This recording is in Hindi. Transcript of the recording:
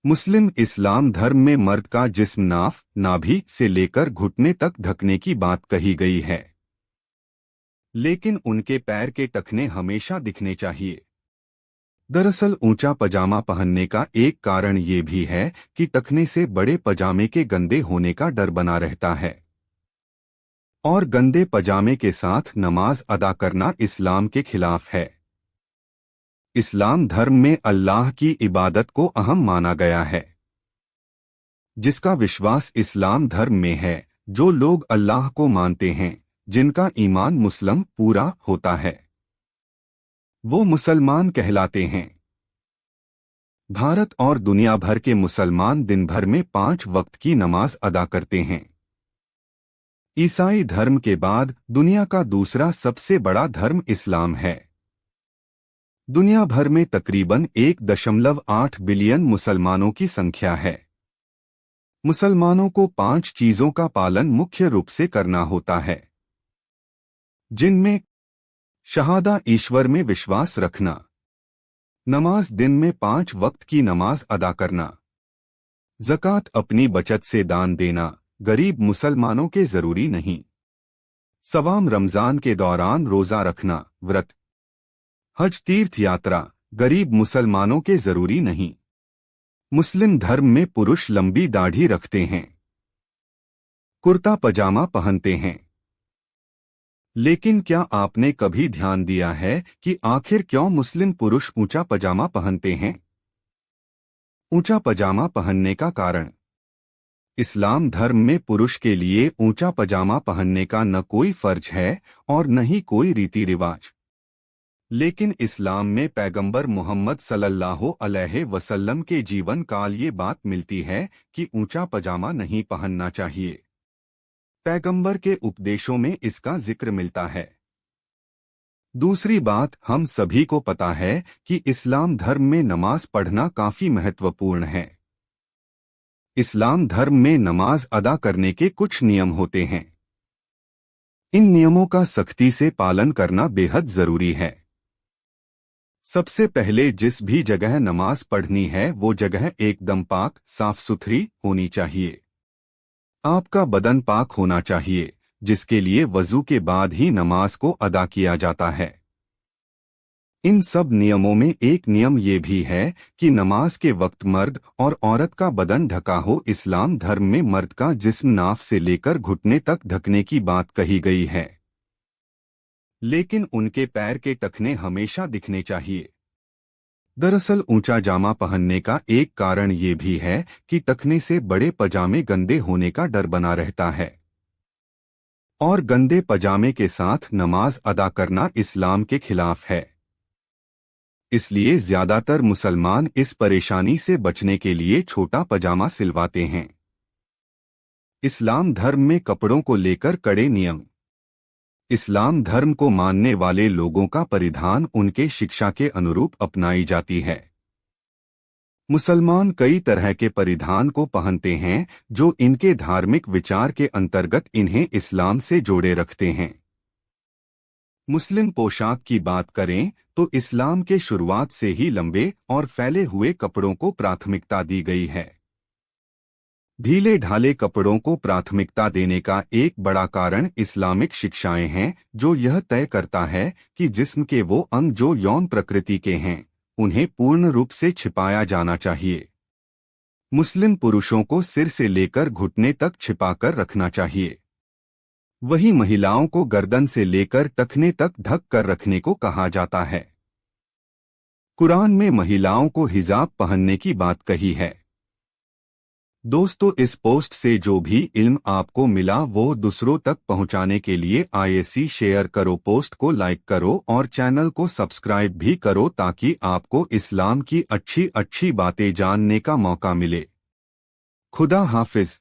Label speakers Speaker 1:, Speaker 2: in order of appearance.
Speaker 1: मुस्लिम इस्लाम धर्म में मर्द का जिस्म नाभि से लेकर घुटने तक ढकने की बात कही गई है, लेकिन उनके पैर के टखने हमेशा दिखने चाहिए। दरअसल ऊंचा पजामा पहनने का एक कारण ये भी है कि टखने से बड़े पजामे के गंदे होने का डर बना रहता है, और गंदे पजामे के साथ नमाज अदा करना इस्लाम के खिलाफ है। इस्लाम धर्म में अल्लाह की इबादत को अहम माना गया है। जिसका विश्वास इस्लाम धर्म में है, जो लोग अल्लाह को मानते हैं, जिनका ईमान मुस्लिम पूरा होता है, वो मुसलमान कहलाते हैं। भारत और दुनिया भर के मुसलमान दिन भर में 5 वक्त की नमाज अदा करते हैं। ईसाई धर्म के बाद दुनिया का दूसरा सबसे बड़ा धर्म इस्लाम है। दुनिया भर में तकरीबन 1.8 बिलियन मुसलमानों की संख्या है। मुसलमानों को 5 चीजों का पालन मुख्य रूप से करना होता है, जिनमें शहादा ईश्वर में विश्वास रखना, नमाज दिन में 5 वक्त की नमाज अदा करना, ज़कात अपनी बचत से दान देना, गरीब मुसलमानों के जरूरी नहीं, सवाम रमजान के दौरान रोजा रखना, व्रत, हज तीर्थ यात्रा, गरीब मुसलमानों के जरूरी नहीं। मुस्लिम धर्म में पुरुष लंबी दाढ़ी रखते हैं, कुर्ता पजामा पहनते हैं। लेकिन क्या आपने कभी ध्यान दिया है कि आखिर क्यों मुस्लिम पुरुष ऊंचा पजामा पहनते हैं? ऊंचा पजामा पहनने का कारण। इस्लाम धर्म में पुरुष के लिए ऊंचा पजामा पहनने का न कोई फर्ज है और न ही कोई रीति रिवाज। लेकिन इस्लाम में पैगंबर मोहम्मद सल्लल्लाहु अलैहि वसल्लम के जीवन काल ये बात मिलती है कि ऊंचा पजामा नहीं पहनना चाहिए। पैगंबर के उपदेशों में इसका जिक्र मिलता है। दूसरी बात, हम सभी को पता है कि इस्लाम धर्म में नमाज पढ़ना काफी महत्वपूर्ण है। इस्लाम धर्म में नमाज अदा करने के कुछ नियम होते हैं। इन नियमों का सख्ती से पालन करना बेहद जरूरी है। सबसे पहले जिस भी जगह नमाज पढ़नी है वो जगह एकदम पाक साफ सुथरी होनी चाहिए। आपका बदन पाक होना चाहिए, जिसके लिए वजू के बाद ही नमाज को अदा किया जाता है। इन सब नियमों में एक नियम ये भी है कि नमाज के वक्त मर्द और औरत का बदन ढका हो। इस्लाम धर्म में मर्द का जिस्म नाफ से लेकर घुटने तक ढकने की बात कही गई है, लेकिन उनके पैर के टखने हमेशा दिखने चाहिए। दरअसल ऊंचा जामा पहनने का एक कारण ये भी है कि टखने से बड़े पजामे गंदे होने का डर बना रहता है, और गंदे पजामे के साथ नमाज अदा करना इस्लाम के खिलाफ है। इसलिए ज्यादातर मुसलमान इस परेशानी से बचने के लिए छोटा पजामा सिलवाते हैं। इस्लाम धर्म में कपड़ों को लेकर कड़े नियम। इस्लाम धर्म को मानने वाले लोगों का परिधान उनके शिक्षा के अनुरूप अपनाई जाती है। मुसलमान कई तरह के परिधान को पहनते हैं जो इनके धार्मिक विचार के अंतर्गत इन्हें इस्लाम से जोड़े रखते हैं। मुस्लिम पोशाक की बात करें तो इस्लाम के शुरुआत से ही लंबे और फैले हुए कपड़ों को प्राथमिकता दी गई है। ढीले ढाले कपड़ों को प्राथमिकता देने का एक बड़ा कारण इस्लामिक शिक्षाएं हैं, जो यह तय करता है कि जिस्म के वो अंग जो यौन प्रकृति के हैं, उन्हें पूर्ण रूप से छिपाया जाना चाहिए। मुस्लिम पुरुषों को सिर से लेकर घुटने तक छिपाकर रखना चाहिए। वहीं महिलाओं को गर्दन से लेकर टखने तक ढक कर रखने को कहा जाता है। कुरान में महिलाओं को हिजाब पहनने की बात कही है। दोस्तों, इस पोस्ट से जो भी इल्म आपको मिला वो दूसरों तक पहुंचाने के लिए आईएसी शेयर करो, पोस्ट को लाइक करो और चैनल को सब्सक्राइब भी करो ताकि आपको इस्लाम की अच्छी अच्छी बातें जानने का मौका मिले। खुदा हाफिज।